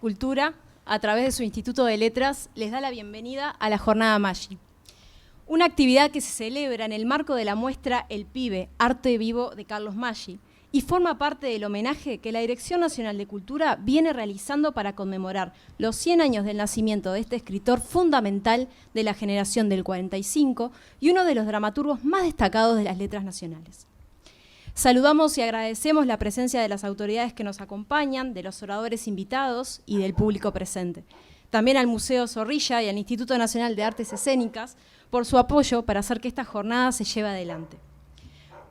Cultura, a través de su Instituto de Letras, les da la bienvenida a la Jornada Maggi. Una actividad que se celebra en el marco de la muestra El Pibe, Arte Vivo de Carlos Maggi, y forma parte del homenaje que la Dirección Nacional de Cultura viene realizando para conmemorar los 100 años del nacimiento de este escritor fundamental de la generación del 45 y uno de los dramaturgos más destacados de las letras nacionales. Saludamos y agradecemos la presencia de las autoridades que nos acompañan, de los oradores invitados y del público presente. También al Museo Zorrilla y al Instituto Nacional de Artes Escénicas por su apoyo para hacer que esta jornada se lleve adelante.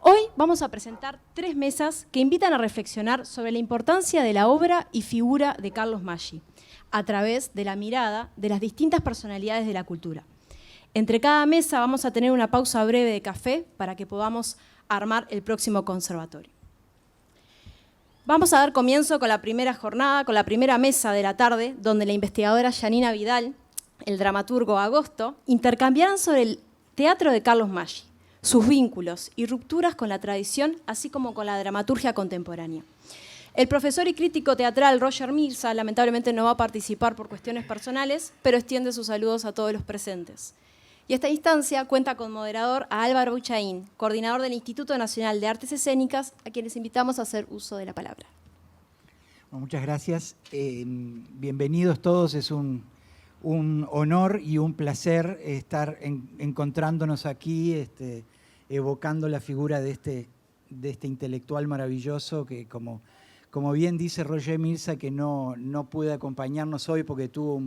Hoy vamos a presentar 3 mesas que invitan a reflexionar sobre la importancia de la obra y figura de Carlos Maggi, a través de la mirada de las distintas personalidades de la cultura. Entre cada mesa vamos a tener una pausa breve de café para que podamos armar el próximo conservatorio. Vamos a dar comienzo con la primera jornada, con la primera mesa de la tarde, donde la investigadora Yanina Vidal, el dramaturgo Agosto, intercambiarán sobre el teatro de Carlos Maggi, sus vínculos y rupturas con la tradición, así como con la dramaturgia contemporánea. El profesor y crítico teatral Roger Mirza lamentablemente no va a participar por cuestiones personales, pero extiende sus saludos a todos los presentes. Y esta instancia cuenta con moderador a Álvaro Uchaín, coordinador del Instituto Nacional de Artes Escénicas, a quienes invitamos a hacer uso de la palabra. Bueno, muchas gracias. Bienvenidos todos. Es un honor y un placer estar encontrándonos aquí, evocando la figura de este intelectual maravilloso que, como bien dice Roger Mirza, que no puede acompañarnos hoy porque tuvo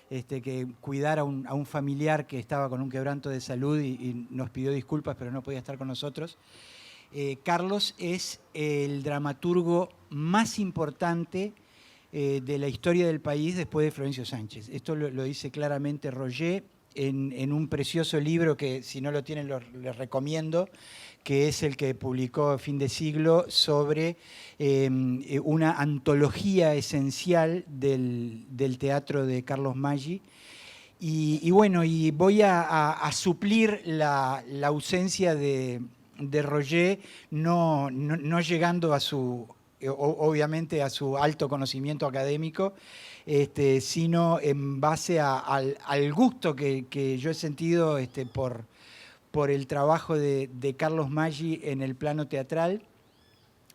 que cuidar a un familiar que estaba con un quebranto de salud y nos pidió disculpas, pero no podía estar con nosotros. Carlos es el dramaturgo más importante de la historia del país después de Florencio Sánchez. Esto lo dice claramente Roger en un precioso libro que, si no lo tienen, les recomiendo, que es el que publicó a fin de siglo sobre una antología esencial del teatro de Carlos Maggi. Y bueno, y voy a suplir la ausencia de Roger, no llegando a obviamente a su alto conocimiento académico, sino en base al gusto que yo he sentido por el trabajo de Carlos Maggi en el plano teatral,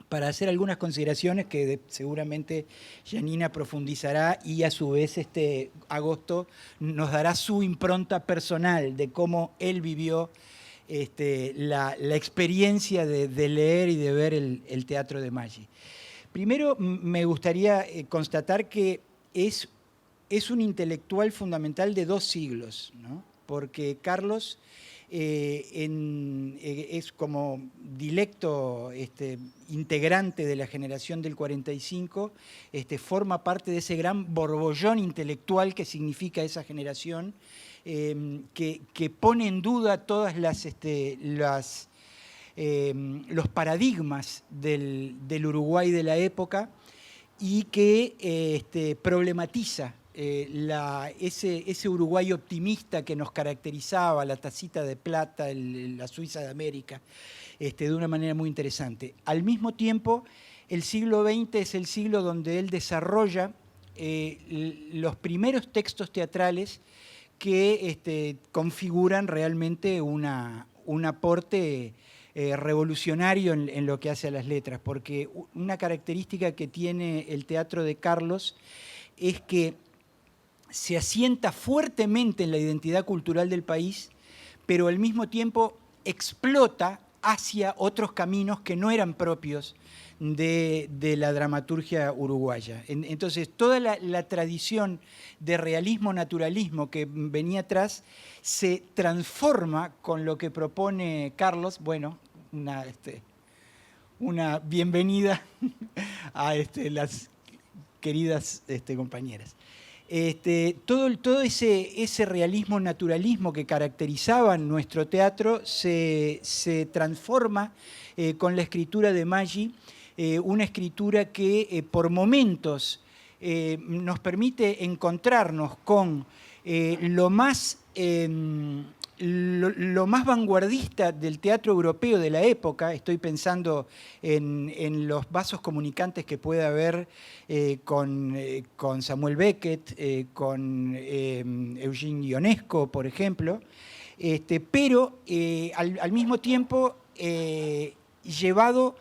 para hacer algunas consideraciones que seguramente Yanina profundizará y a su vez Agosto nos dará su impronta personal de cómo él vivió la experiencia de leer y de ver el teatro de Maggi. Primero me gustaría constatar que es un intelectual fundamental de 2 siglos, ¿no? Porque Carlos es como dilecto integrante de la generación del 45, forma parte de ese gran borbollón intelectual que significa esa generación, que pone en duda todas los paradigmas del Uruguay de la época y que problematiza ese Uruguay optimista que nos caracterizaba, la tacita de plata, la Suiza de América, de una manera muy interesante. Al mismo tiempo, el siglo XX es el siglo donde él desarrolla los primeros textos teatrales que configuran realmente un aporte revolucionario en lo que hace a las letras, porque una característica que tiene el teatro de Carlos es que se asienta fuertemente en la identidad cultural del país, pero al mismo tiempo explota hacia otros caminos que no eran propios de la dramaturgia uruguaya. Entonces, toda la tradición de realismo-naturalismo que venía atrás se transforma con lo que propone Carlos. Bueno, una bienvenida a las queridas compañeras. Todo ese realismo-naturalismo que caracterizaba nuestro teatro se transforma con la escritura de Maggi, una escritura que por momentos nos permite encontrarnos con lo más lo más vanguardista del teatro europeo de la época. Estoy pensando en los vasos comunicantes que puede haber con Samuel Beckett, con Eugene Ionesco, por ejemplo, pero al mismo tiempo llevado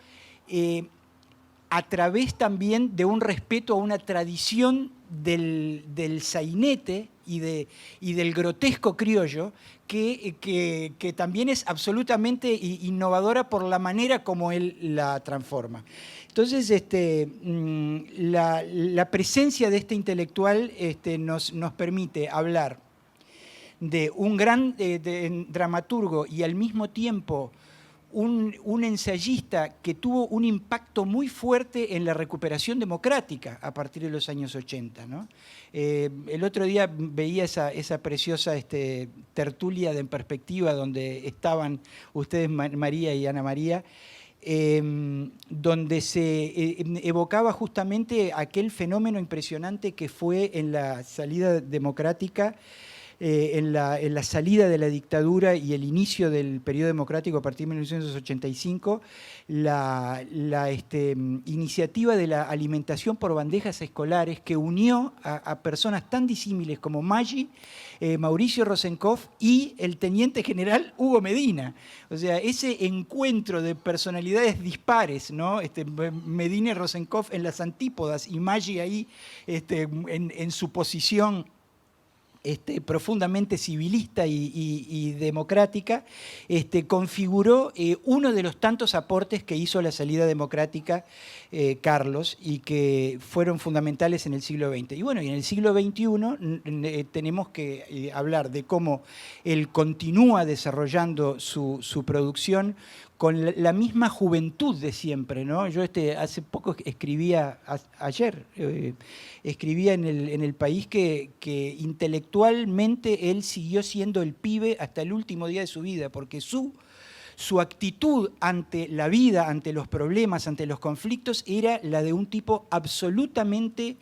a través también de un respeto a una tradición del sainete y del grotesco criollo que también es absolutamente innovadora por la manera como él la transforma. Entonces, la presencia de este intelectual nos permite hablar de un gran dramaturgo y al mismo tiempo un ensayista que tuvo un impacto muy fuerte en la recuperación democrática a partir de los años 80, ¿no? El otro día veía esa preciosa tertulia de En Perspectiva, donde estaban ustedes, María y Ana María, donde se evocaba justamente aquel fenómeno impresionante que fue en la salida democrática, en la salida de la dictadura y el inicio del periodo democrático a partir de 1985, la iniciativa de la alimentación por bandejas escolares que unió a personas tan disímiles como Maggi, Mauricio Rosenkopf y el teniente general Hugo Medina. O sea, ese encuentro de personalidades dispares, ¿no? Medina y Rosenkopf en las antípodas y Maggi ahí en su posición profundamente civilista y democrática, configuró uno de los tantos aportes que hizo la salida democrática Carlos y que fueron fundamentales en el siglo XX. Y bueno, y en el siglo XXI tenemos que hablar de cómo él continúa desarrollando su producción con la misma juventud de siempre, ¿no? Yo hace poco escribía, ayer, escribía en el País que intelectualmente él siguió siendo el pibe hasta el último día de su vida, porque su actitud ante la vida, ante los problemas, ante los conflictos, era la de un tipo absolutamente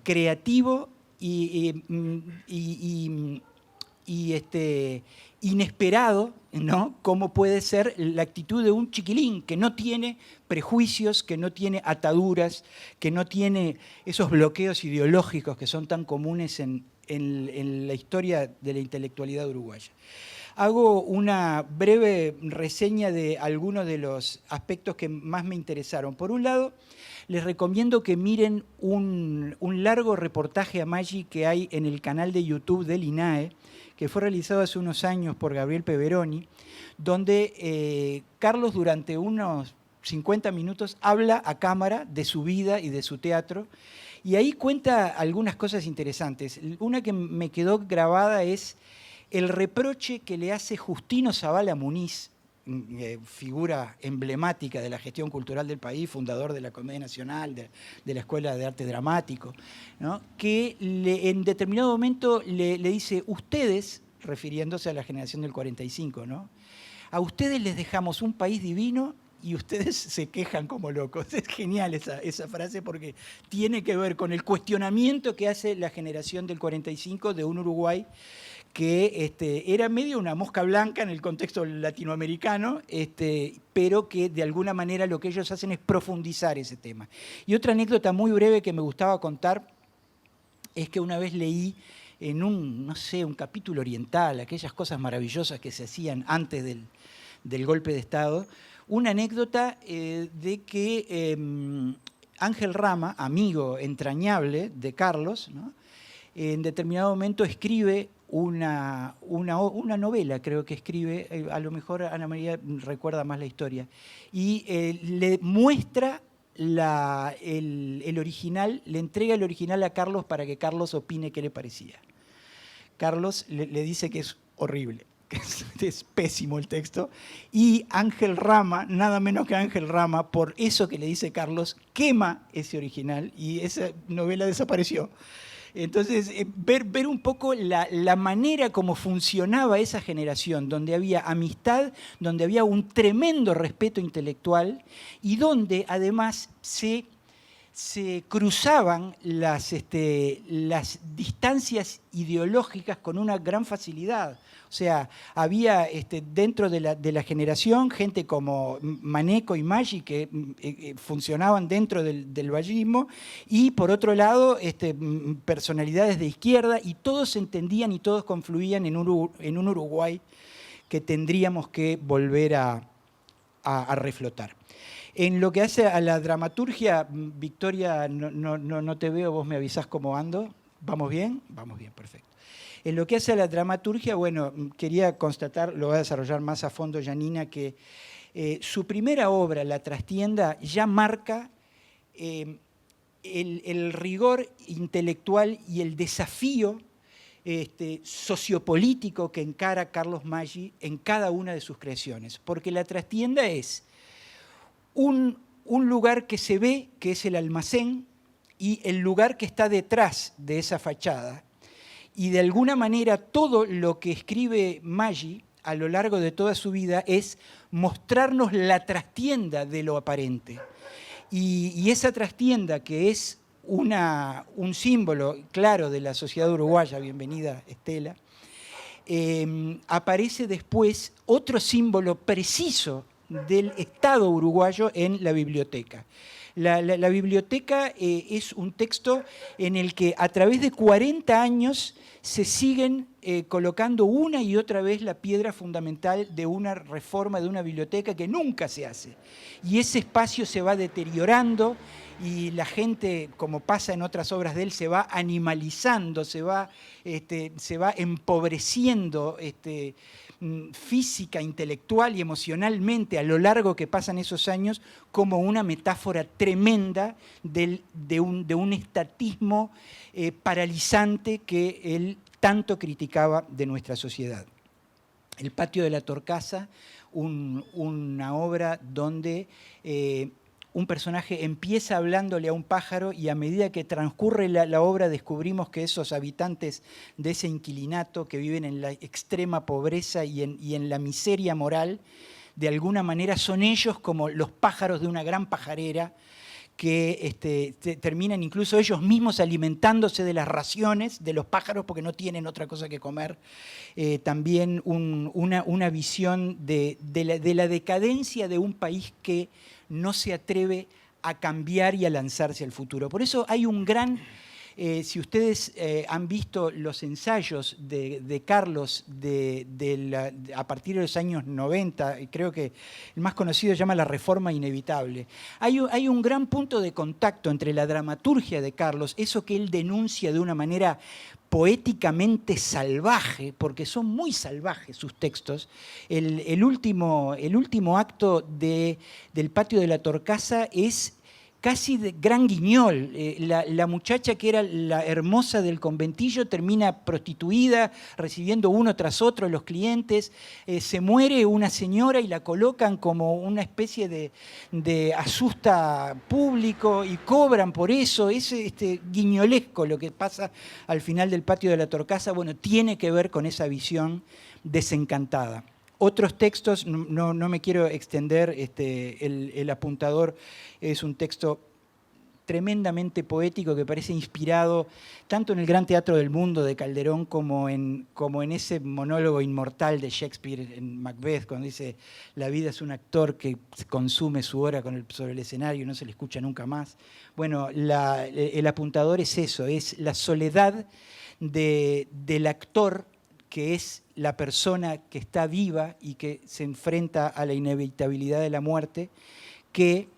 creativo y inesperado, ¿no? Como puede ser la actitud de un chiquilín que no tiene prejuicios, que no tiene ataduras, que no tiene esos bloqueos ideológicos que son tan comunes en la historia de la intelectualidad uruguaya. Hago una breve reseña de algunos de los aspectos que más me interesaron. Por un lado, les recomiendo que miren un largo reportaje a Maggi que hay en el canal de YouTube del INAE, que fue realizado hace unos años por Gabriel Peveroni, donde Carlos durante unos 50 minutos habla a cámara de su vida y de su teatro, y ahí cuenta algunas cosas interesantes. Una que me quedó grabada es el reproche que le hace Justino Zavala Muniz, figura emblemática de la gestión cultural del país, fundador de la Comedia Nacional, de la Escuela de Arte Dramático, ¿no? Que en determinado momento le dice, ustedes, refiriéndose a la generación del 45, ¿no? A ustedes les dejamos un país divino y ustedes se quejan como locos. Es genial esa frase porque tiene que ver con el cuestionamiento que hace la generación del 45 de un Uruguay que era medio una mosca blanca en el contexto latinoamericano, pero que de alguna manera lo que ellos hacen es profundizar ese tema. Y otra anécdota muy breve que me gustaba contar es que una vez leí en un capítulo oriental, aquellas cosas maravillosas que se hacían antes del golpe de Estado, una anécdota de que Ángel Rama, amigo entrañable de Carlos, ¿no? En determinado momento escribe una novela, creo que escribe, a lo mejor Ana María recuerda más la historia, y le muestra el original, le entrega el original a Carlos para que Carlos opine qué le parecía. Carlos le dice que es horrible, que es pésimo el texto, y Ángel Rama, nada menos que Ángel Rama, por eso que le dice Carlos, quema ese original y esa novela desapareció. Entonces, ver un poco la manera como funcionaba esa generación, donde había amistad, donde había un tremendo respeto intelectual y donde además se cruzaban las distancias ideológicas con una gran facilidad. O O sea, había dentro de la generación gente como Maneco y Maggi que funcionaban dentro del vallismo, y por otro lado personalidades de izquierda, y todos se entendían y todos confluían en un Uruguay que tendríamos que volver a reflotar. En lo que hace a la dramaturgia, Victoria, no te veo, vos me avisás cómo ando. ¿Vamos bien? Vamos bien, perfecto. En lo que hace a la dramaturgia, bueno, quería constatar, lo va a desarrollar más a fondo Janina, que su primera obra, La Trastienda, ya marca el rigor intelectual y el desafío sociopolítico que encara Carlos Maggi en cada una de sus creaciones. Porque La Trastienda es un lugar que se ve, que es el almacén, y el lugar que está detrás de esa fachada. Y de alguna manera todo lo que escribe Maggi a lo largo de toda su vida es mostrarnos la trastienda de lo aparente. Y esa trastienda, que es un símbolo claro de la sociedad uruguaya, bienvenida Estela, aparece después otro símbolo preciso del Estado uruguayo en la biblioteca. La biblioteca es un texto en el que a través de 40 años se siguen colocando una y otra vez la piedra fundamental de una reforma de una biblioteca que nunca se hace. Y ese espacio se va deteriorando y la gente, como pasa en otras obras de él, se va animalizando, se va empobreciendo física, intelectual y emocionalmente a lo largo que pasan esos años, como una metáfora tremenda de un estatismo paralizante que él tanto criticaba de nuestra sociedad. El patio de la Torcasa, una obra donde un personaje empieza hablándole a un pájaro y a medida que transcurre la obra descubrimos que esos habitantes de ese inquilinato que viven en la extrema pobreza y en la miseria moral, de alguna manera son ellos como los pájaros de una gran pajarera que terminan incluso ellos mismos alimentándose de las raciones de los pájaros porque no tienen otra cosa que comer. También una visión de la decadencia de un país que no se atreve a cambiar y a lanzarse al futuro. Por eso hay un gran... si ustedes han visto los ensayos de Carlos a partir de los años 90, creo que el más conocido se llama La Reforma Inevitable, hay un gran punto de contacto entre la dramaturgia de Carlos, eso que él denuncia de una manera poéticamente salvaje, porque son muy salvajes sus textos. El último acto del patio de la Torcasa es casi de gran guiñol. La muchacha que era la hermosa del conventillo termina prostituida, recibiendo uno tras otro los clientes. Se muere una señora y la colocan como una especie de asusta público y cobran por eso. Es guiñolesco lo que pasa al final del patio de la Torcasa. Bueno, tiene que ver con esa visión desencantada. Otros textos, no me quiero extender, el apuntador es un texto tremendamente poético que parece inspirado tanto en el Gran Teatro del Mundo de Calderón como en ese monólogo inmortal de Shakespeare en Macbeth, cuando dice: la vida es un actor que consume su hora sobre el escenario y no se le escucha nunca más. Bueno, el apuntador es eso, es la soledad del actor, que es la persona que está viva y que se enfrenta a la inevitabilidad de la muerte, que,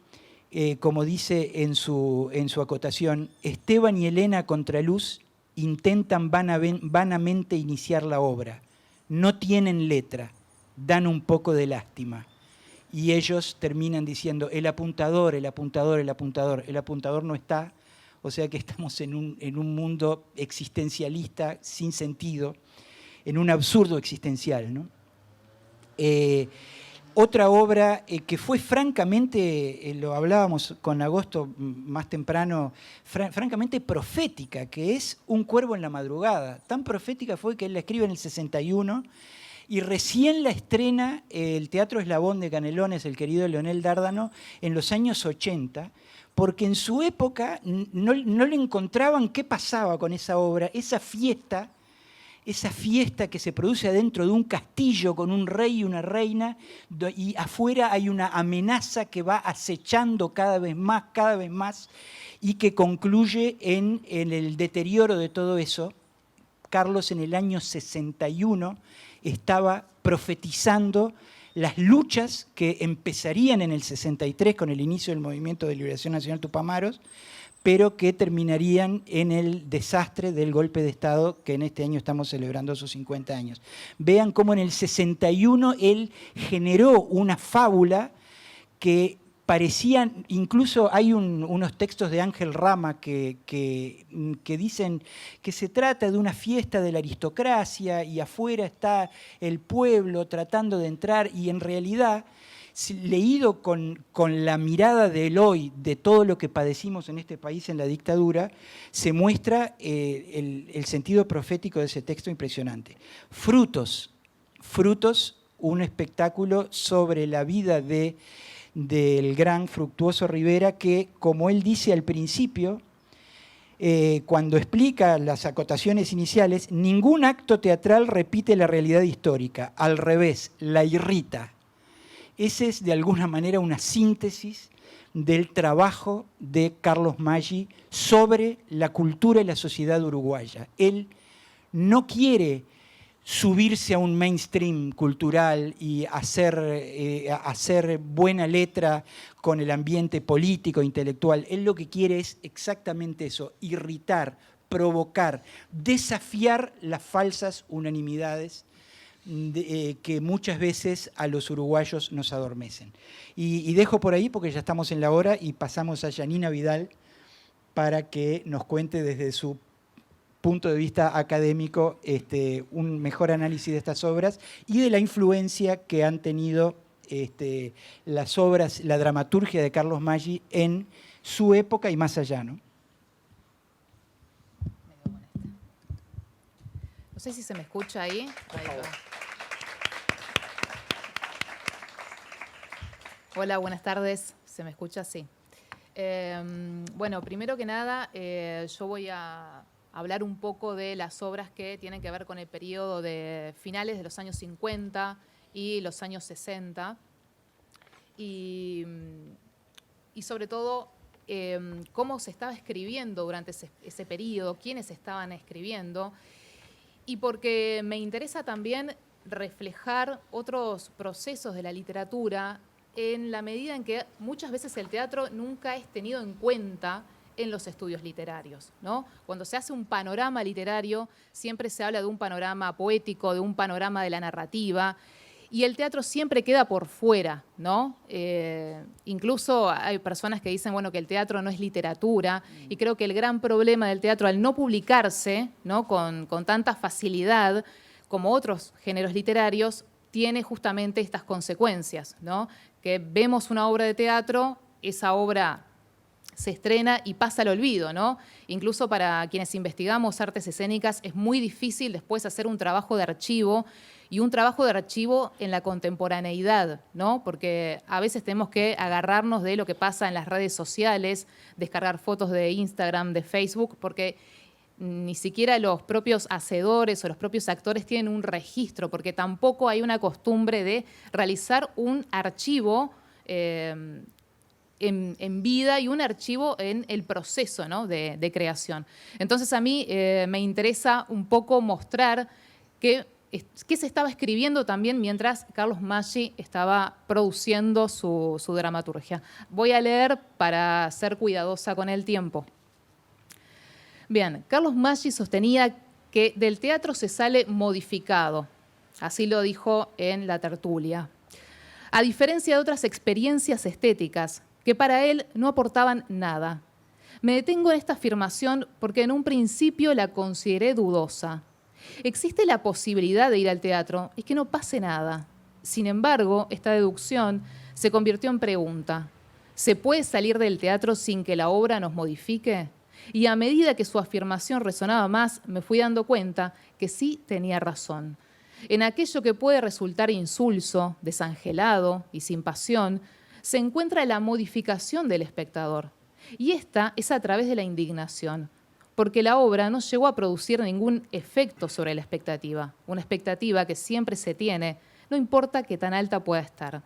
como dice en su acotación, Esteban y Elena Contraluz intentan vanamente iniciar la obra. No tienen letra, dan un poco de lástima. Y ellos terminan diciendo: el apuntador, el apuntador, el apuntador. El apuntador no está, o sea que estamos en un mundo existencialista sin sentido, en un absurdo existencial, ¿no? Otra obra que fue francamente, lo hablábamos con Agosto más temprano, francamente profética, que es Un cuervo en la madrugada. Tan profética fue que él la escribe en el 61 y recién la estrena el Teatro Eslabón de Canelones, el querido Leonel Dárdano, en los años 80, porque en su época no le encontraban qué pasaba con esa obra, esa fiesta esa fiesta que se produce adentro de un castillo con un rey y una reina, y afuera hay una amenaza que va acechando cada vez más, y que concluye en el deterioro de todo eso. Carlos en el año 61 estaba profetizando las luchas que empezarían en el 63 con el inicio del Movimiento de Liberación Nacional Tupamaros, pero que terminarían en el desastre del golpe de Estado que en este año estamos celebrando sus 50 años. Vean cómo en el 61 él generó una fábula que parecían, incluso hay unos textos de Ángel Rama que dicen que se trata de una fiesta de la aristocracia y afuera está el pueblo tratando de entrar, y en realidad, leído con la mirada del hoy, de todo lo que padecimos en este país en la dictadura, se muestra el sentido profético de ese texto impresionante. Frutos, un espectáculo sobre la vida del gran Fructuoso Rivera, que, como él dice al principio, cuando explica las acotaciones iniciales, ningún acto teatral repite la realidad histórica, al revés, la irrita. Esa es de alguna manera una síntesis del trabajo de Carlos Maggi sobre la cultura y la sociedad uruguaya. Él no quiere subirse a un mainstream cultural y hacer buena letra con el ambiente político, intelectual. Él lo que quiere es exactamente eso, irritar, provocar, desafiar las falsas unanimidades que muchas veces a los uruguayos nos adormecen. Y dejo por ahí porque ya estamos en la hora y pasamos a Yanina Vidal para que nos cuente desde su punto de vista académico un mejor análisis de estas obras y de la influencia que han tenido las obras, la dramaturgia de Carlos Maggi en su época y más allá, ¿no? No sé si se me escucha ahí. Ahí va. Hola, buenas tardes. ¿Se me escucha? Sí. Bueno, primero que nada, yo voy a hablar un poco de las obras que tienen que ver con el periodo de finales de los años 50 y los años 60. Y sobre todo, cómo se estaba escribiendo durante ese periodo, quiénes estaban escribiendo. Y porque me interesa también reflejar otros procesos de la literatura en la medida en que muchas veces el teatro nunca es tenido en cuenta en los estudios literarios, ¿no? Cuando se hace un panorama literario, siempre se habla de un panorama poético, de un panorama de la narrativa, y el teatro siempre queda por fuera, ¿no? Incluso hay personas que dicen, bueno, que el teatro no es literatura, y creo que el gran problema del teatro, al no publicarse, ¿no?, con tanta facilidad como otros géneros literarios, tiene justamente estas consecuencias, ¿no? Que vemos una obra de teatro, esa obra se estrena y pasa al olvido, ¿no? Incluso para quienes investigamos artes escénicas es muy difícil después hacer un trabajo de archivo, y un trabajo de archivo en la contemporaneidad, ¿no? Porque a veces tenemos que agarrarnos de lo que pasa en las redes sociales, descargar fotos de Instagram, de Facebook, porque ni siquiera los propios hacedores o los propios actores tienen un registro, porque tampoco hay una costumbre de realizar un archivo en vida y un archivo en el proceso, ¿no?, de creación. Entonces a mí me interesa un poco mostrar qué se estaba escribiendo también mientras Carlos Maggi estaba produciendo su dramaturgia. Voy a leer para ser cuidadosa con el tiempo. Bien, Carlos Maggi sostenía que del teatro se sale modificado. Así lo dijo en la tertulia. A diferencia de otras experiencias estéticas que para él no aportaban nada. Me detengo en esta afirmación porque en un principio la consideré dudosa. Existe la posibilidad de ir al teatro y que no pase nada. Sin embargo, esta deducción se convirtió en pregunta. ¿Se puede salir del teatro sin que la obra nos modifique? Y a medida que su afirmación resonaba más, me fui dando cuenta que sí tenía razón. En aquello que puede resultar insulso, desangelado y sin pasión, se encuentra la modificación del espectador. Y esta es a través de la indignación. porque la obra no llegó a producir ningún efecto sobre la expectativa, una expectativa que siempre se tiene, no importa qué tan alta pueda estar.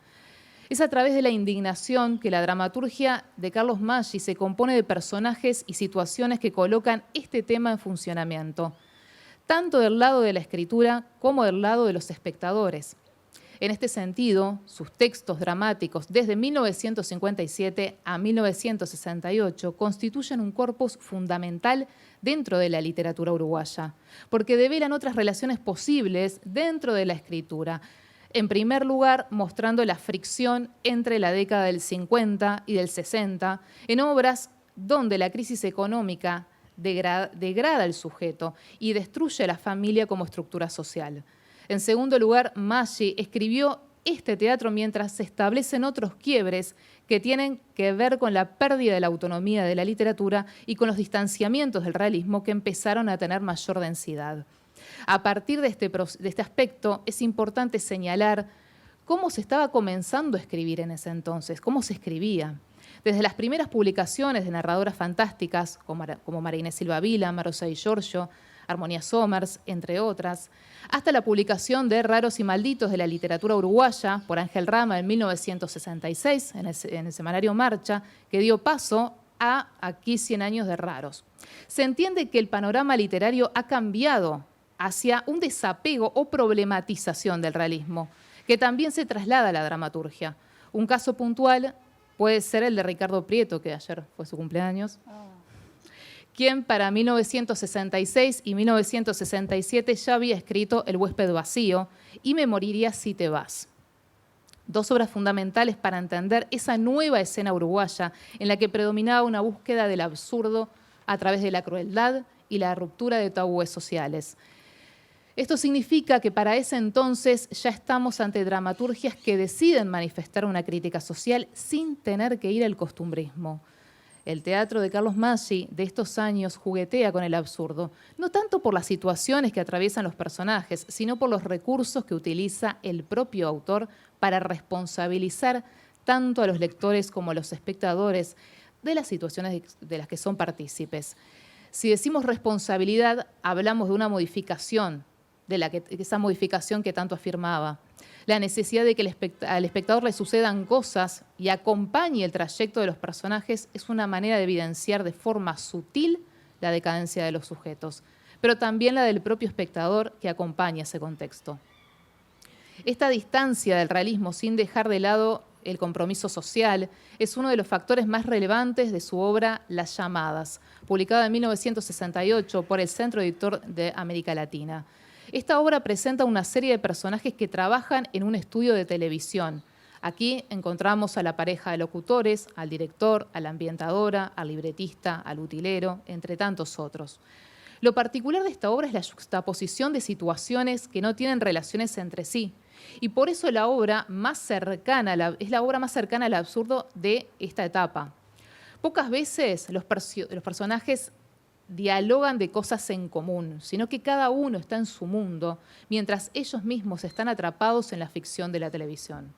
Es a través de la indignación que la dramaturgia de Carlos Maggi se compone de personajes y situaciones que colocan este tema en funcionamiento, tanto del lado de la escritura como del lado de los espectadores. En este sentido, sus textos dramáticos desde 1957 a 1968 constituyen un corpus fundamental dentro de la literatura uruguaya, porque develan otras relaciones posibles dentro de la escritura. En primer lugar, mostrando la fricción entre la década del 50 y del 60 en obras donde la crisis económica degrada al sujeto y destruye a la familia como estructura social. En segundo lugar, Maggi escribió este teatro mientras se establecen otros quiebres que tienen que ver con la pérdida de la autonomía de la literatura y con los distanciamientos del realismo que empezaron a tener mayor densidad. A partir de este aspecto, es importante señalar cómo se estaba comenzando a escribir en ese entonces, cómo se escribía. Desde las primeras publicaciones de narradoras fantásticas, como María Inés Silva Vila, Rosa Di Giorgio, Armonía Somers, entre otras, hasta la publicación de Raros y Malditos de la literatura uruguaya por Ángel Rama en 1966, en el semanario Marcha, que dio paso a Aquí 100 años de Raros. Se entiende que el panorama literario ha cambiado hacia un desapego o problematización del realismo, que también se traslada a la dramaturgia. Un caso puntual puede ser el de Ricardo Prieto, que ayer fue su cumpleaños, quien para 1966 y 1967 ya había escrito El huésped vacío y Me moriría si te vas. Dos obras fundamentales para entender esa nueva escena uruguaya en la que predominaba una búsqueda del absurdo a través de la crueldad y la ruptura de tabúes sociales. Esto significa que para ese entonces ya estamos ante dramaturgias que deciden manifestar una crítica social sin tener que ir al costumbrismo. El teatro de Carlos Maggi de estos años juguetea con el absurdo, no tanto por las situaciones que atraviesan los personajes, sino por los recursos que utiliza el propio autor para responsabilizar tanto a los lectores como a los espectadores de las situaciones de las que son partícipes. Si decimos responsabilidad, hablamos de una modificación, esa modificación que tanto afirmaba. La necesidad de que al espectador le sucedan cosas y acompañe el trayecto de los personajes es una manera de evidenciar de forma sutil la decadencia de los sujetos, pero también la del propio espectador que acompaña ese contexto. Esta distancia del realismo sin dejar de lado el compromiso social es uno de los factores más relevantes de su obra Las llamadas, publicada en 1968 por el Centro Editor de América Latina. Esta obra presenta una serie de personajes que trabajan en un estudio de televisión. Aquí encontramos a la pareja de locutores, al director, a la ambientadora, al libretista, al utilero, entre tantos otros. Lo particular de esta obra es la juxtaposición de situaciones que no tienen relaciones entre sí. Y por eso es la obra más cercana al absurdo de esta etapa. Pocas veces los personajes dialogan de cosas en común, sino que cada uno está en su mundo, mientras ellos mismos están atrapados en la ficción de la televisión.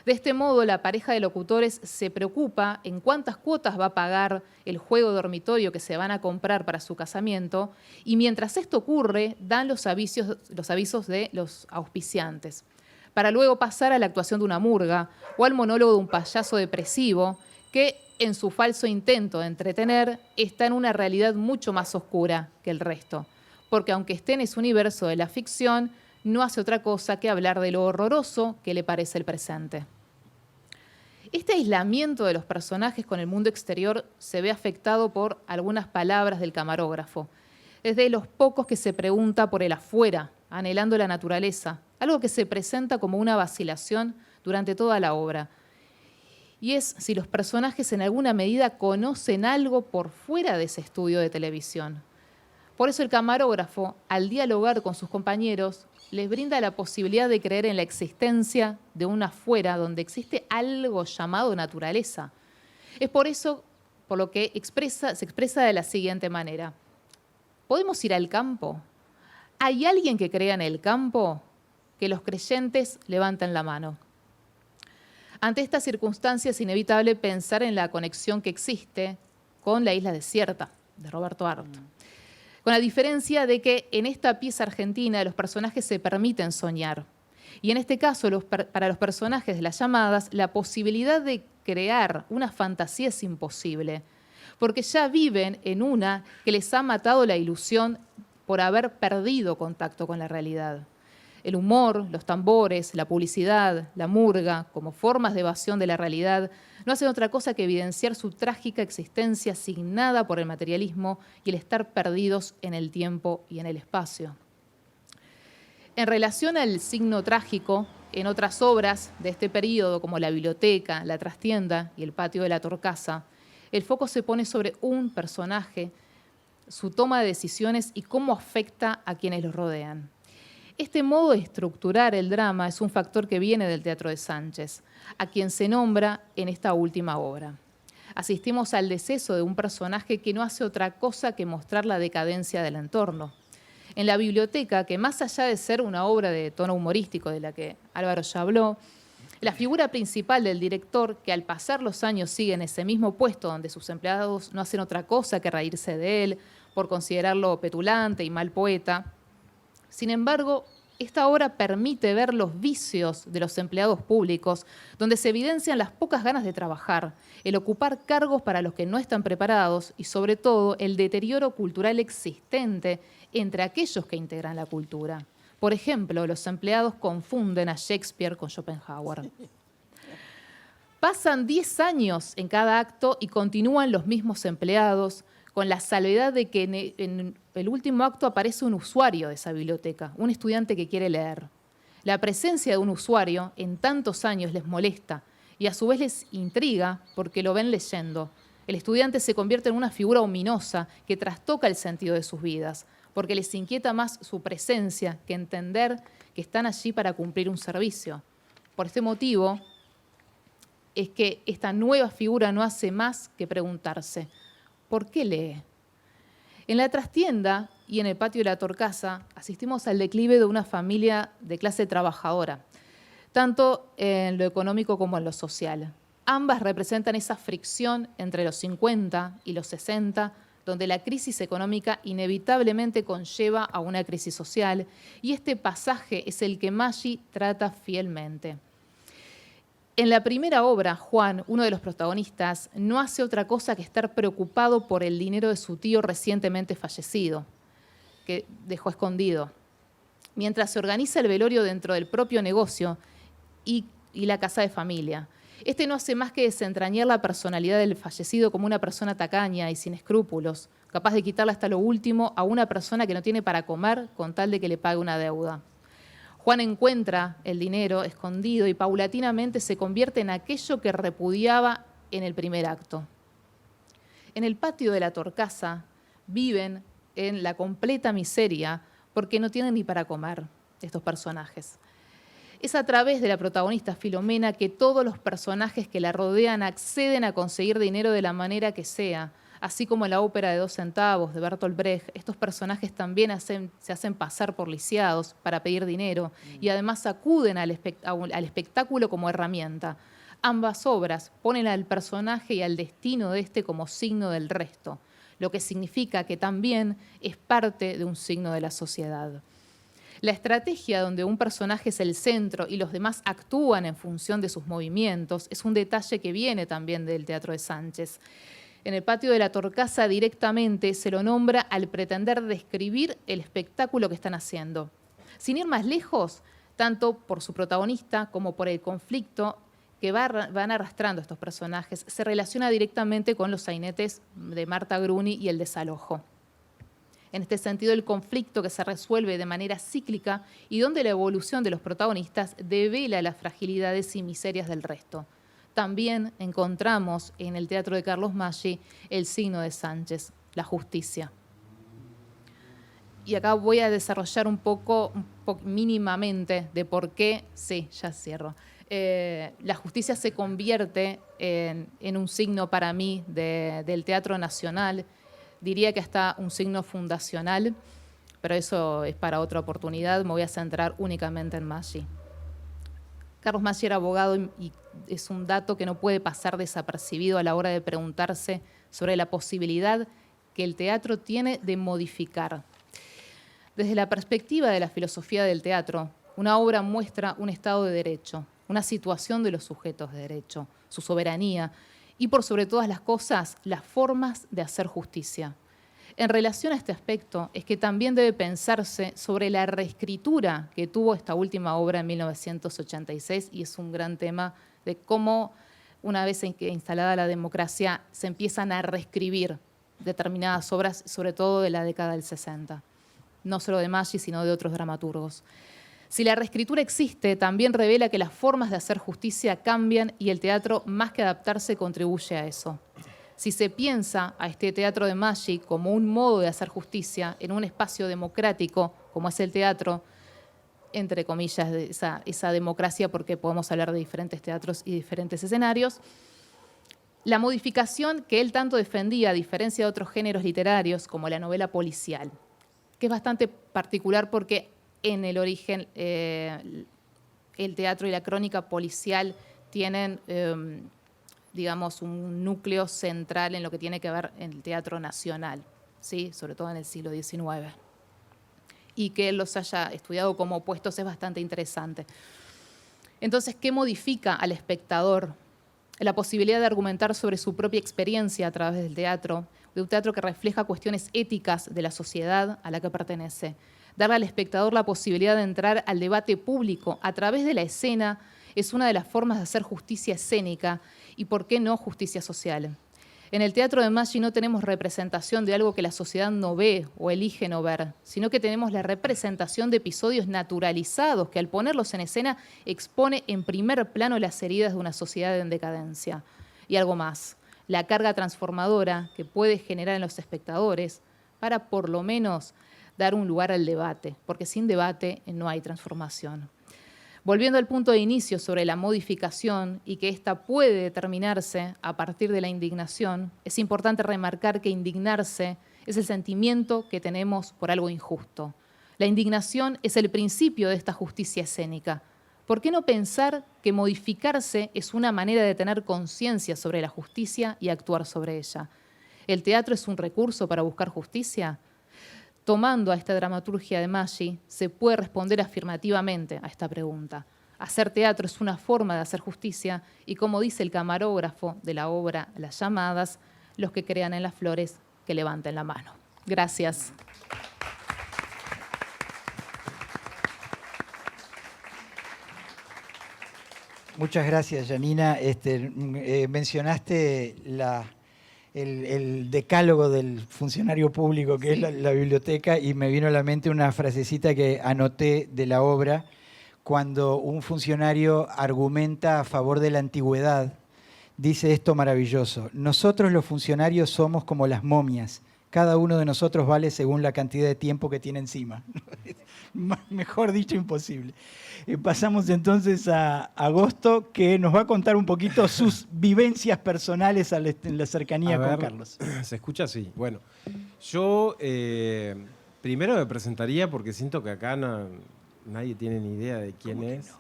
De este modo, la pareja de locutores se preocupa en cuántas cuotas va a pagar el juego dormitorio que se van a comprar para su casamiento, y mientras esto ocurre, dan los avisos de los auspiciantes, para luego pasar a la actuación de una murga o al monólogo de un payaso depresivo que, en su falso intento de entretener, está en una realidad mucho más oscura que el resto, porque aunque esté en ese universo de la ficción, no hace otra cosa que hablar de lo horroroso que le parece el presente. Este aislamiento de los personajes con el mundo exterior se ve afectado por algunas palabras del camarógrafo. Es de los pocos que se pregunta por el afuera, anhelando la naturaleza, algo que se presenta como una vacilación durante toda la obra. Y es si los personajes en alguna medida conocen algo por fuera de ese estudio de televisión. Por eso el camarógrafo, al dialogar con sus compañeros, les brinda la posibilidad de creer en la existencia de un afuera donde existe algo llamado naturaleza. Es por eso por lo que se expresa de la siguiente manera. ¿Podemos ir al campo? ¿Hay alguien que crea en el campo? Que los creyentes levanten la mano. Ante esta circunstancia es inevitable pensar en la conexión que existe con La isla desierta, de Roberto Arlt. con la diferencia de que en esta pieza argentina los personajes se permiten soñar. Y en este caso, para los personajes de Las Llamadas, la posibilidad de crear una fantasía es imposible, porque ya viven en una que les ha matado la ilusión por haber perdido contacto con la realidad. El humor, los tambores, la publicidad, la murga, como formas de evasión de la realidad, no hacen otra cosa que evidenciar su trágica existencia asignada por el materialismo y el estar perdidos en el tiempo y en el espacio. En relación al signo trágico, en otras obras de este periodo, como La Biblioteca, La Trastienda y El Patio de la Torcasa, el foco se pone sobre un personaje, su toma de decisiones y cómo afecta a quienes los rodean. Este modo de estructurar el drama es un factor que viene del teatro de Sánchez, a quien se nombra en esta última obra. Asistimos al deceso de un personaje que no hace otra cosa que mostrar la decadencia del entorno. En La Biblioteca, que más allá de ser una obra de tono humorístico de la que Álvaro ya habló, la figura principal del director, que al pasar los años sigue en ese mismo puesto donde sus empleados no hacen otra cosa que reírse de él por considerarlo petulante y mal poeta. Sin embargo, esta obra permite ver los vicios de los empleados públicos, donde se evidencian las pocas ganas de trabajar, el ocupar cargos para los que no están preparados y, sobre todo, el deterioro cultural existente entre aquellos que integran la cultura. Por ejemplo, los empleados confunden a Shakespeare con Schopenhauer. Pasan 10 años en cada acto y continúan los mismos empleados, con la salvedad de que en el último acto aparece un usuario de esa biblioteca, un estudiante que quiere leer. La presencia de un usuario en tantos años les molesta y a su vez les intriga porque lo ven leyendo. El estudiante se convierte en una figura ominosa que trastoca el sentido de sus vidas, porque les inquieta más su presencia que entender que están allí para cumplir un servicio. Por este motivo es que esta nueva figura no hace más que preguntarse: ¿por qué lee? En La Trastienda y en El Patio de la Torcasa asistimos al declive de una familia de clase trabajadora, tanto en lo económico como en lo social. Ambas representan esa fricción entre los 50 y los 60, donde la crisis económica inevitablemente conlleva a una crisis social, y este pasaje es el que Maggi trata fielmente. En la primera obra, Juan, uno de los protagonistas, no hace otra cosa que estar preocupado por el dinero de su tío recientemente fallecido, que dejó escondido, mientras se organiza el velorio dentro del propio negocio y la casa de familia. Este no hace más que desentrañar la personalidad del fallecido como una persona tacaña y sin escrúpulos, capaz de quitarle hasta lo último a una persona que no tiene para comer con tal de que le pague una deuda. Juan encuentra el dinero escondido y paulatinamente se convierte en aquello que repudiaba en el primer acto. En El Patio de la Torcasa viven en la completa miseria porque no tienen ni para comer estos personajes. Es a través de la protagonista Filomena que todos los personajes que la rodean acceden a conseguir dinero de la manera que sea. Así como en la ópera de 2 centavos de Bertolt Brecht, estos personajes también se hacen pasar por lisiados para pedir dinero y además acuden al espectáculo como herramienta. Ambas obras ponen al personaje y al destino de este como signo del resto, lo que significa que también es parte de un signo de la sociedad. La estrategia donde un personaje es el centro y los demás actúan en función de sus movimientos es un detalle que viene también del teatro de Sánchez. En El Patio de la Torcasa directamente se lo nombra al pretender describir el espectáculo que están haciendo. Sin ir más lejos, tanto por su protagonista como por el conflicto que van arrastrando estos personajes, se relaciona directamente con los sainetes de Marta Gruni y el desalojo. En este sentido, el conflicto que se resuelve de manera cíclica y donde la evolución de los protagonistas devela las fragilidades y miserias del resto. También encontramos en el teatro de Carlos Maggi el signo de Sánchez, la justicia. Y acá voy a desarrollar un poco mínimamente de por qué, sí, ya cierro, la justicia se convierte en un signo para mí del teatro nacional. Diría que hasta un signo fundacional, pero eso es para otra oportunidad. Me voy a centrar únicamente en Maggi. Carlos Maggi era abogado y es un dato que no puede pasar desapercibido a la hora de preguntarse sobre la posibilidad que el teatro tiene de modificar. Desde la perspectiva de la filosofía del teatro, una obra muestra un estado de derecho, una situación de los sujetos de derecho, su soberanía y, por sobre todas las cosas, las formas de hacer justicia. En relación a este aspecto, es que también debe pensarse sobre la reescritura que tuvo esta última obra en 1986, y es un gran tema de cómo, una vez instalada la democracia, se empiezan a reescribir determinadas obras, sobre todo de la década del 60. No solo de Maggi, sino de otros dramaturgos. Si la reescritura existe, también revela que las formas de hacer justicia cambian y el teatro, más que adaptarse, contribuye a eso. Si se piensa a este teatro de Maggi como un modo de hacer justicia en un espacio democrático, como es el teatro, entre comillas, de esa democracia, porque podemos hablar de diferentes teatros y diferentes escenarios, la modificación que él tanto defendía, a diferencia de otros géneros literarios, como la novela policial, que es bastante particular porque en el origen el teatro y la crónica policial tienen, digamos, un núcleo central en lo que tiene que ver en el teatro nacional, ¿sí? Sobre todo en el siglo XIX. Y que él los haya estudiado como opuestos es bastante interesante. Entonces, ¿qué modifica al espectador? La posibilidad de argumentar sobre su propia experiencia a través del teatro, de un teatro que refleja cuestiones éticas de la sociedad a la que pertenece. Darle al espectador la posibilidad de entrar al debate público a través de la escena es una de las formas de hacer justicia escénica y, ¿por qué no, justicia social? En el teatro de Maggi no tenemos representación de algo que la sociedad no ve o elige no ver, sino que tenemos la representación de episodios naturalizados que, al ponerlos en escena, expone en primer plano las heridas de una sociedad en decadencia. Y algo más, la carga transformadora que puede generar en los espectadores para, por lo menos, dar un lugar al debate, porque sin debate no hay transformación. Volviendo al punto de inicio sobre la modificación y que ésta puede determinarse a partir de la indignación, es importante remarcar que indignarse es el sentimiento que tenemos por algo injusto. La indignación es el principio de esta justicia escénica. ¿Por qué no pensar que modificarse es una manera de tener conciencia sobre la justicia y actuar sobre ella? ¿El teatro es un recurso para buscar justicia? Tomando a esta dramaturgia de Maggi, se puede responder afirmativamente a esta pregunta. Hacer teatro es una forma de hacer justicia y, como dice el camarógrafo de la obra Las Llamadas, los que crean en las flores, que levanten la mano. Gracias. Muchas gracias, Janina. Mencionaste el decálogo del funcionario público, que es la biblioteca, y me vino a la mente una frasecita que anoté de la obra, cuando un funcionario argumenta a favor de la antigüedad, dice esto maravilloso: nosotros los funcionarios somos como las momias, cada uno de nosotros vale según la cantidad de tiempo que tiene encima. Mejor dicho, imposible. Pasamos entonces a Agosto, que nos va a contar un poquito sus vivencias personales en la cercanía con Carlos. ¿Se escucha así? Bueno, yo primero me presentaría porque siento que acá nadie tiene ni idea de quién es. No?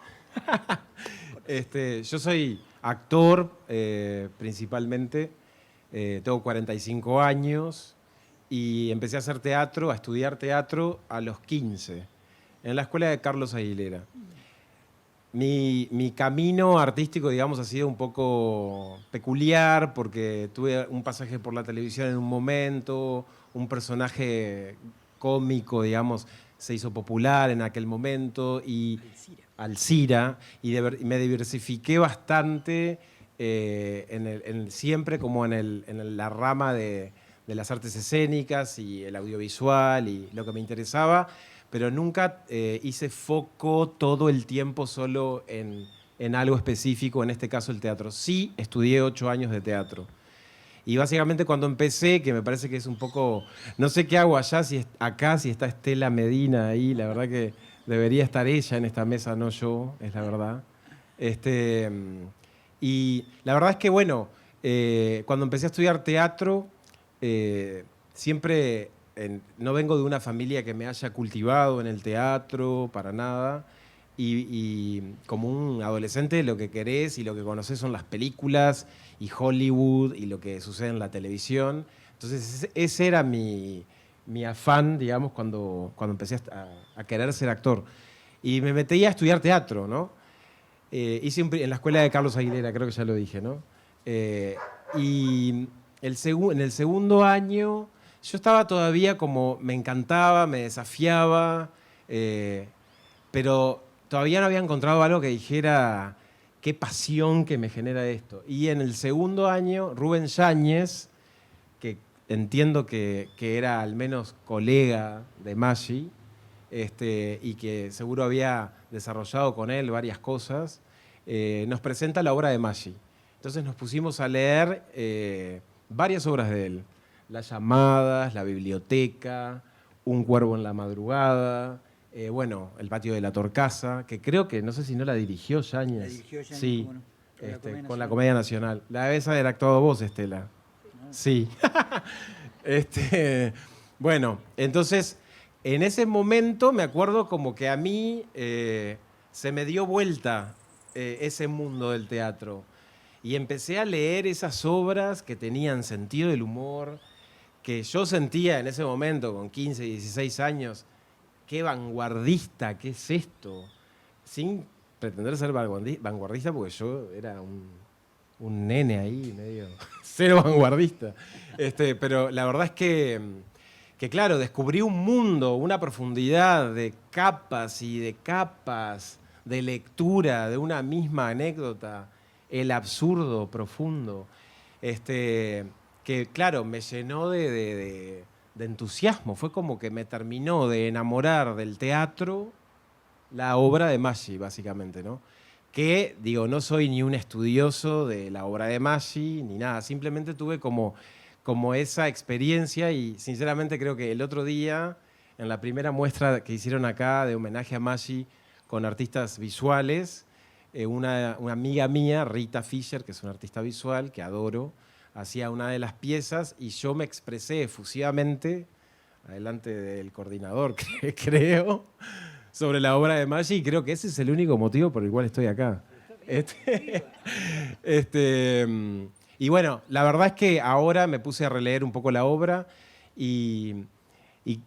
Yo soy actor principalmente, tengo 45 años y empecé a hacer teatro, a estudiar teatro a los 15, en la escuela de Carlos Aguilera. Mi camino artístico, digamos, ha sido un poco peculiar porque tuve un pasaje por la televisión en un momento, un personaje cómico, digamos, se hizo popular en aquel momento, y Alcira, y me diversifiqué bastante siempre como en la rama de las artes escénicas y el audiovisual y lo que me interesaba, pero nunca hice foco todo el tiempo solo en algo específico, en este caso el teatro. Sí, estudié 8 años de teatro. Y básicamente cuando empecé, que me parece que es un poco... No sé qué hago allá, si está Estela Medina ahí, la verdad que debería estar ella en esta mesa, no yo, es la verdad. Y la verdad es que, bueno, cuando empecé a estudiar teatro, siempre... no vengo de una familia que me haya cultivado en el teatro, para nada. Y como un adolescente lo que querés y lo que conocés son las películas y Hollywood y lo que sucede en la televisión. Entonces ese era mi afán, digamos, cuando empecé a querer ser actor. Y me metí a estudiar teatro, ¿no? Hice en la escuela de Carlos Aguilera, creo que ya lo dije, ¿no? Y en el segundo año yo estaba todavía como, me encantaba, me desafiaba, pero todavía no había encontrado algo que dijera qué pasión que me genera esto. Y en el segundo año, Rubén Yáñez, que entiendo que era al menos colega de Maggi, y que seguro había desarrollado con él varias cosas, nos presenta la obra de Maggi. Entonces nos pusimos a leer varias obras de él. Las llamadas, La biblioteca, Un cuervo en la madrugada, bueno, El patio de la Torcasa, que creo que, no sé si no la dirigió Yáñez. La dirigió Yáñez, sí, bueno, con la Comedia Nacional. La debes haber actuado vos, Estela. ¿no? Sí. Bueno, entonces, en ese momento me acuerdo como que a mí se me dio vuelta ese mundo del teatro. Y empecé a leer esas obras que tenían sentido del humor, que yo sentía en ese momento, con 15, 16 años, qué vanguardista, qué es esto, sin pretender ser vanguardista, porque yo era un nene ahí, medio cero vanguardista. Pero la verdad es que, claro, descubrí un mundo, una profundidad de capas y de capas de lectura de una misma anécdota, el absurdo profundo, que, claro, me llenó de entusiasmo. Fue como que me terminó de enamorar del teatro la obra de Maggi, básicamente, ¿no? Que, digo, no soy ni un estudioso de la obra de Maggi, ni nada. Simplemente tuve como esa experiencia y, sinceramente, creo que el otro día, en la primera muestra que hicieron acá de homenaje a Maggi con artistas visuales, una amiga mía, Rita Fischer, que es una artista visual que adoro, hacía una de las piezas y yo me expresé efusivamente, adelante del coordinador, creo, sobre la obra de Maggi, y creo que ese es el único motivo por el cual estoy acá. Y bueno, la verdad es que ahora me puse a releer un poco la obra y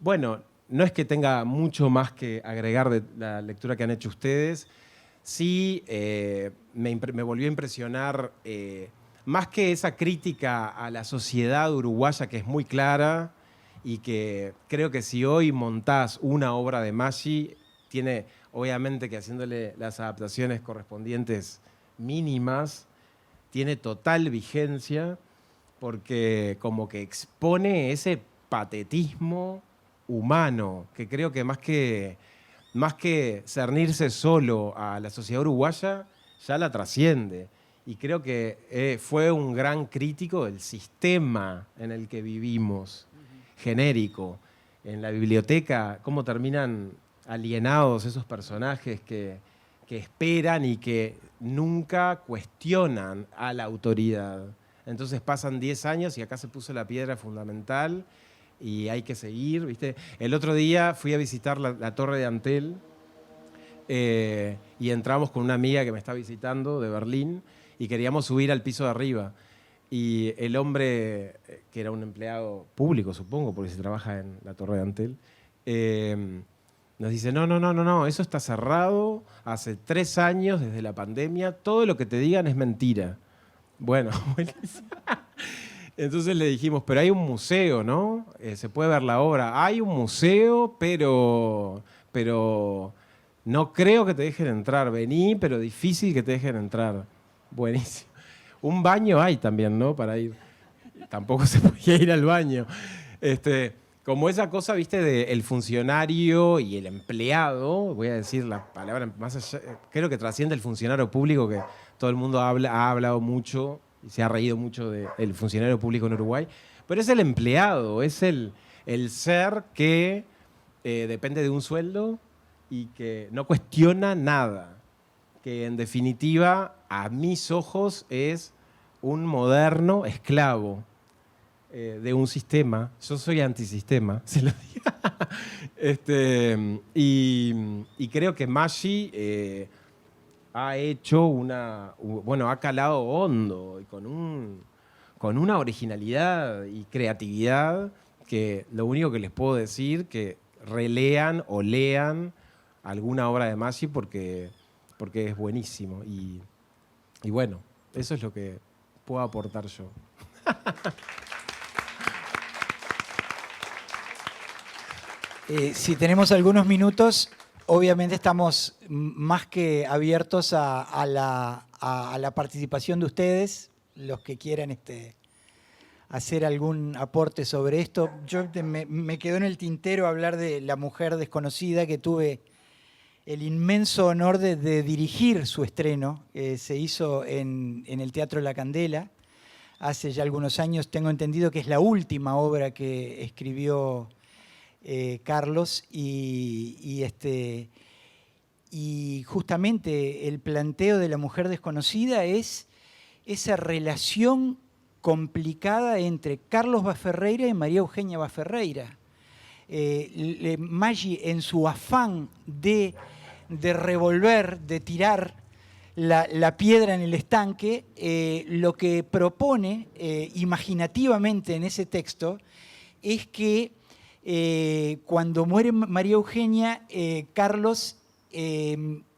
bueno, no es que tenga mucho más que agregar de la lectura que han hecho ustedes. Sí, me volvió a impresionar, más que esa crítica a la sociedad uruguaya que es muy clara y que creo que si hoy montás una obra de Maggi, tiene obviamente que haciéndole las adaptaciones correspondientes mínimas, tiene total vigencia porque como que expone ese patetismo humano que creo que más que cernirse solo a la sociedad uruguaya, ya la trasciende. Y creo que fue un gran crítico del sistema en el que vivimos, genérico. En la biblioteca, cómo terminan alienados esos personajes que esperan y que nunca cuestionan a la autoridad. Entonces pasan 10 años y acá se puso la piedra fundamental y hay que seguir, ¿viste? El otro día fui a visitar la Torre de Antel y entramos con una amiga que me está visitando de Berlín y queríamos subir al piso de arriba. Y el hombre, que era un empleado público, supongo, porque se trabaja en la Torre de Antel, nos dice, no, eso está cerrado hace 3 años desde la pandemia, todo lo que te digan es mentira. Bueno, buenísimo. Entonces le dijimos, pero hay un museo, ¿no? Se puede ver la obra. Hay un museo, pero no creo que te dejen entrar. Vení, pero difícil que te dejen entrar. Buenísimo. Un baño hay también, ¿no? Para ir. Tampoco se podía ir al baño. Como esa cosa, viste, del funcionario y el empleado, voy a decir la palabra más allá, creo que trasciende el funcionario público, que todo el mundo ha hablado mucho y se ha reído mucho del funcionario público en Uruguay, pero es el empleado, es el ser que depende de un sueldo y que no cuestiona nada, que en definitiva, a mis ojos, es un moderno esclavo de un sistema. Yo soy antisistema, se lo digo. Y creo que Maggi ha hecho ha calado hondo y con con una originalidad y creatividad que lo único que les puedo decir que relean o lean alguna obra de Maggi porque es buenísimo. Y bueno, eso es lo que puedo aportar yo. Si tenemos algunos minutos, obviamente estamos más que abiertos a la participación de ustedes, los que quieran hacer algún aporte sobre esto. Yo me quedó en el tintero hablar de La mujer desconocida, que tuve el inmenso honor de dirigir su estreno. Se hizo en el Teatro La Candela hace ya algunos años. Tengo entendido que es la última obra que escribió Carlos, y justamente el planteo de La mujer desconocida es esa relación complicada entre Carlos Baferreira y María Eugenia Baferreira. Maggi, en su afán de revolver, de tirar la piedra en el estanque, lo que propone imaginativamente en ese texto es que cuando muere María Eugenia, Carlos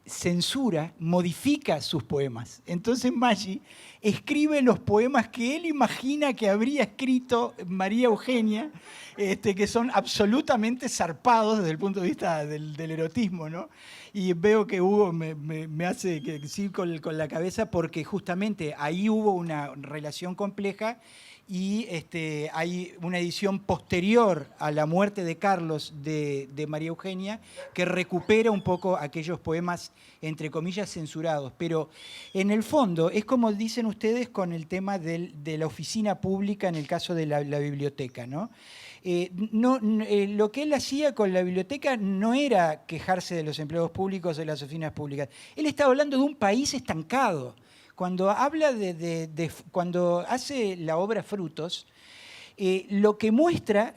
censura, modifica sus poemas. Entonces Maggi escribe los poemas que él imagina que habría escrito María Eugenia, que son absolutamente zarpados desde el punto de vista del erotismo, ¿no? Y veo que Hugo me hace que sí con la cabeza, porque justamente ahí hubo una relación compleja. Y hay una edición posterior a la muerte de Carlos de María Eugenia que recupera un poco aquellos poemas, entre comillas, censurados. Pero en el fondo es como dicen ustedes con el tema de la oficina pública en el caso de la biblioteca, ¿no? Lo que él hacía con la biblioteca no era quejarse de los empleados públicos o de las oficinas públicas. Él estaba hablando de un país estancado. Cuando habla cuando hace la obra Frutos, lo que muestra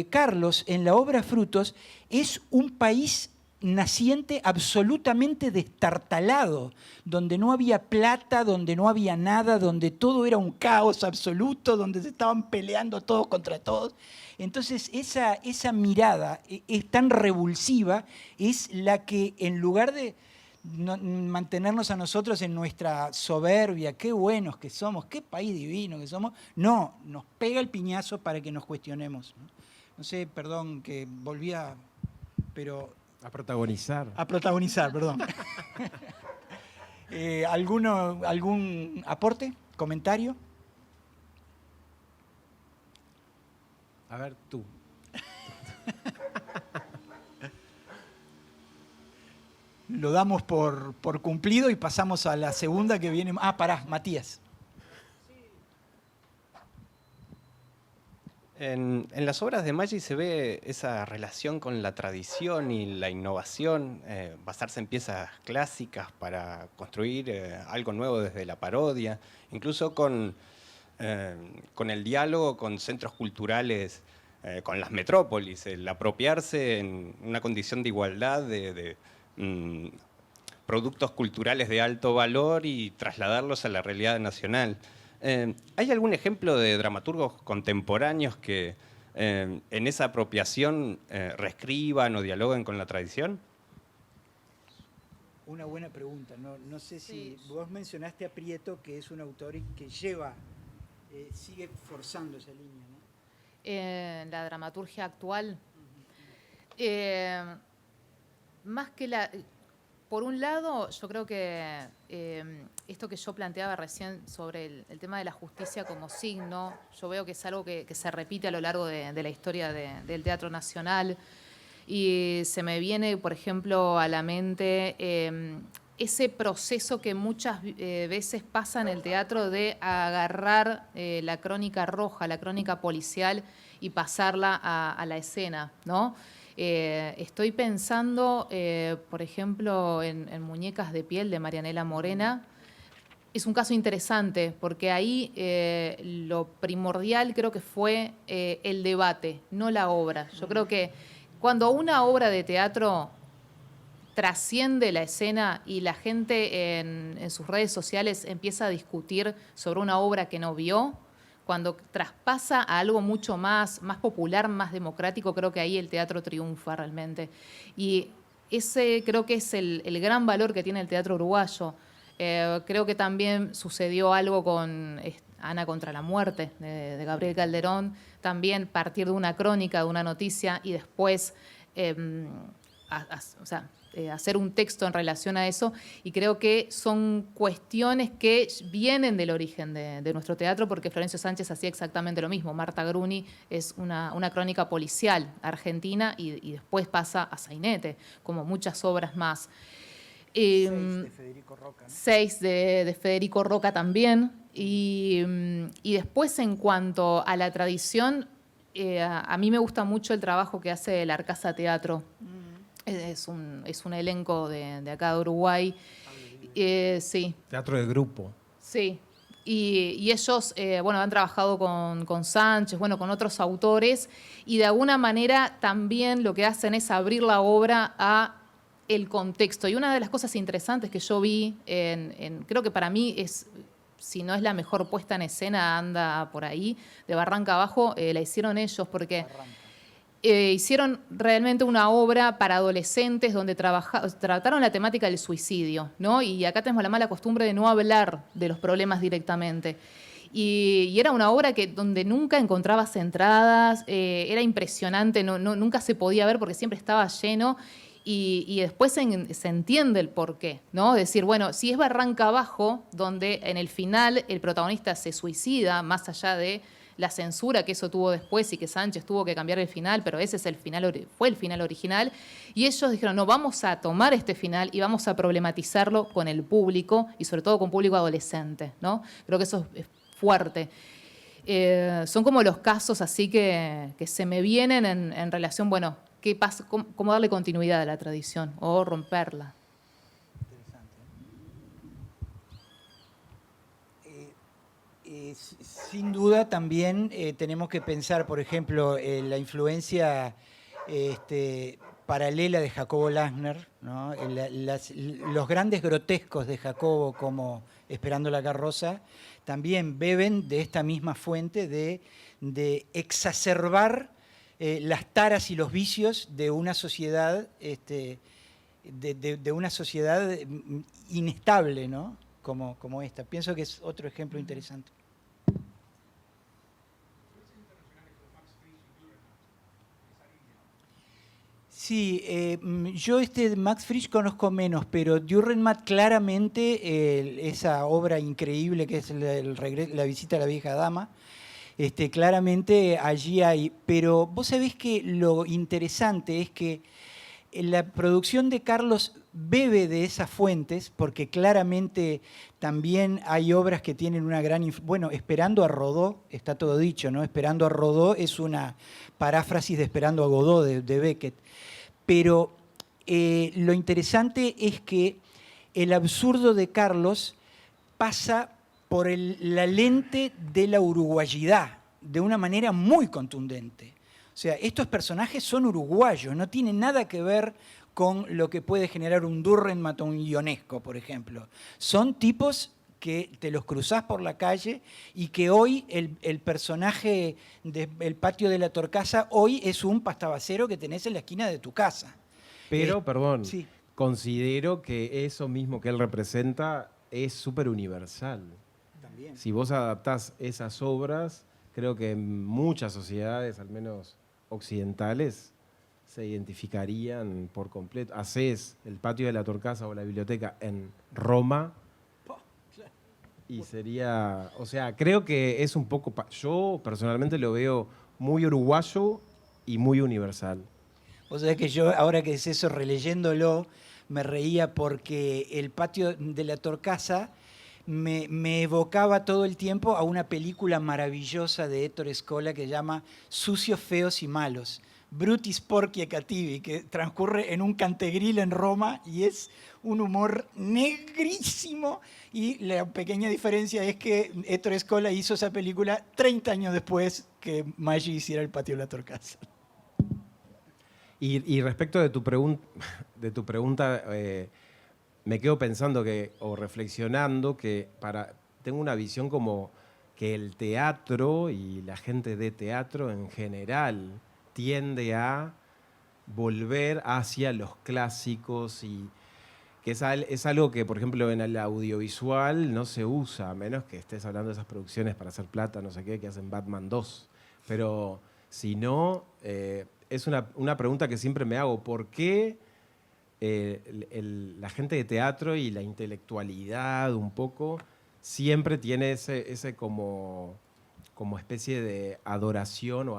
Carlos en la obra Frutos es un país naciente absolutamente destartalado, donde no había plata, donde no había nada, donde todo era un caos absoluto, donde se estaban peleando todos contra todos. Entonces esa mirada es tan revulsiva, es la que en lugar de mantenernos a nosotros en nuestra soberbia, qué buenos que somos, qué país divino que somos, no, nos pega el piñazo para que nos cuestionemos. No sé, perdón, que volvía, pero... A protagonizar. A protagonizar, perdón. ¿Algún aporte, comentario? A ver, tú. Lo damos por cumplido y pasamos a la segunda que viene. Ah, pará, Matías. En las obras de Maggi se ve esa relación con la tradición y la innovación, basarse en piezas clásicas para construir algo nuevo desde la parodia, incluso con el diálogo con centros culturales, con las metrópolis, el apropiarse en una condición de igualdad de productos culturales de alto valor y trasladarlos a la realidad nacional. ¿Hay algún ejemplo de dramaturgos contemporáneos que en esa apropiación reescriban o dialoguen con la tradición? Una buena pregunta. No sé si vos mencionaste a Prieto, que es un autor que sigue forzando esa línea, ¿no? La dramaturgia actual, más que por un lado, yo creo que esto que yo planteaba recién sobre el tema de la justicia como signo, yo veo que es algo que se repite a lo largo de la historia del Teatro Nacional, y se me viene, por ejemplo, a la mente ese proceso que muchas veces pasa en el teatro de agarrar la crónica roja, la crónica policial, y pasarla a la escena, ¿no? Estoy pensando, por ejemplo, en Muñecas de piel de Marianela Morena. Es un caso interesante porque ahí lo primordial creo que fue el debate, no la obra. Yo creo que cuando una obra de teatro trasciende la escena y la gente en sus redes sociales empieza a discutir sobre una obra que no vio, Cuando traspasa a algo mucho más popular, más democrático, creo que ahí el teatro triunfa realmente. Y ese creo que es el gran valor que tiene el teatro uruguayo. Creo que también sucedió algo con Ana contra la muerte de Gabriel Calderón, también partir de una crónica, de una noticia y después hacer un texto en relación a eso, y creo que son cuestiones que vienen del origen de nuestro teatro, porque Florencio Sánchez hacía exactamente lo mismo. Marta Gruni es una crónica policial argentina y después pasa a Sainete, como muchas obras más. 6 de Federico Roca, ¿no? 6 de Federico Roca también. Y después, en cuanto a la tradición, a mí me gusta mucho el trabajo que hace el Arcasa Teatro. Es un elenco de acá de Uruguay. Sí. Teatro de grupo. Sí. Y ellos, han trabajado con Sánchez, con otros autores, y de alguna manera también lo que hacen es abrir la obra a el contexto. Y una de las cosas interesantes que yo vi, creo que para mí es, si no es la mejor puesta en escena, anda por ahí, de Barranca Abajo, la hicieron ellos, porque hicieron realmente una obra para adolescentes donde trataron la temática del suicidio, ¿no? Y acá tenemos la mala costumbre de no hablar de los problemas directamente. Y era una obra donde nunca encontrabas entradas, era impresionante, nunca se podía ver porque siempre estaba lleno. Y después se entiende el porqué, ¿no? Decir, bueno, si es Barranca Abajo, donde en el final el protagonista se suicida, más allá de la censura que eso tuvo después y que Sánchez tuvo que cambiar el final, pero ese es fue el final original, y ellos dijeron, no, vamos a tomar este final y vamos a problematizarlo con el público, y sobre todo con público adolescente, ¿no? Creo que eso es fuerte. Son como los casos así que se me vienen en relación, ¿qué pasa? ¿Cómo darle continuidad a la tradición o romperla? Sin duda también tenemos que pensar, por ejemplo, la influencia paralela de Jacobo Lassner, ¿no? Los grandes grotescos de Jacobo, como Esperando la carroza, también beben de esta misma fuente de exacerbar las taras y los vicios de una sociedad, de una sociedad inestable, ¿no? Como esta. Pienso que es otro ejemplo interesante. Sí, yo Max Frisch conozco menos, pero Dürrenmatt claramente, esa obra increíble que es la visita a la vieja dama, claramente allí hay. Pero vos sabés que lo interesante es que la producción de Carlos bebe de esas fuentes, porque claramente también hay obras que tienen una gran... Esperando a Rodó, está todo dicho, ¿no? Esperando a Rodó es una paráfrasis de Esperando a Godot de Beckett. Pero lo interesante es que el absurdo de Carlos pasa por la lente de la uruguayidad, de una manera muy contundente. O sea, estos personajes son uruguayos, no tienen nada que ver con lo que puede generar un Dürrenmatt o un Ionesco, por ejemplo. Son tipos que te los cruzás por la calle y que hoy el personaje del patio de la Torcasa hoy es un pastabacero que tenés en la esquina de tu casa. Pero, perdón, sí. Considero que eso mismo que él representa es súper universal. También. Si vos adaptás esas obras, creo que en muchas sociedades, al menos occidentales, se identificarían por completo. Hacés el patio de la Torcasa o la biblioteca en Roma y sería... O sea, creo que es un poco... Yo personalmente lo veo muy uruguayo y muy universal. Vos sabés que yo, ahora que es eso, releyéndolo, me reía porque el patio de la Torcasa me evocaba todo el tiempo a una película maravillosa de Ettore Scola que se llama Sucios, Feos y Malos, Brutis, Porci e Cattivi, que transcurre en un cantegril en Roma y es un humor negrísimo, y la pequeña diferencia es que Ettore Scola hizo esa película 30 años después que Maggi hiciera el patio de la Torcasa. Y respecto de tu pregunta, me quedo pensando o reflexionando que tengo una visión como que el teatro y la gente de teatro en general tiende a volver hacia los clásicos y que es algo que, por ejemplo, en el audiovisual no se usa, a menos que estés hablando de esas producciones para hacer plata, no sé qué, que hacen Batman 2. Pero si no, es una pregunta que siempre me hago. ¿Por qué la gente de teatro y la intelectualidad un poco siempre tiene ese como especie de adoración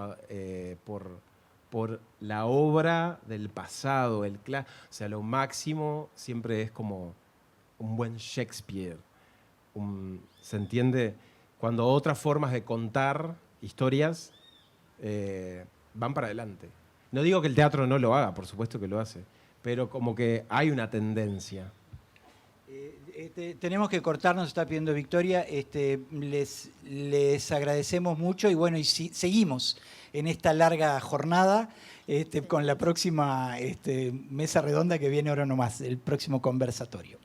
por la obra del pasado, o sea, lo máximo siempre es como un buen Shakespeare. ¿Se entiende? Cuando otras formas de contar historias van para adelante. No digo que el teatro no lo haga, por supuesto que lo hace, pero como que hay una tendencia. Tenemos que cortar, nos está pidiendo Victoria. Les agradecemos mucho y bueno, y seguimos en esta larga jornada con la próxima mesa redonda que viene ahora nomás, el próximo conversatorio.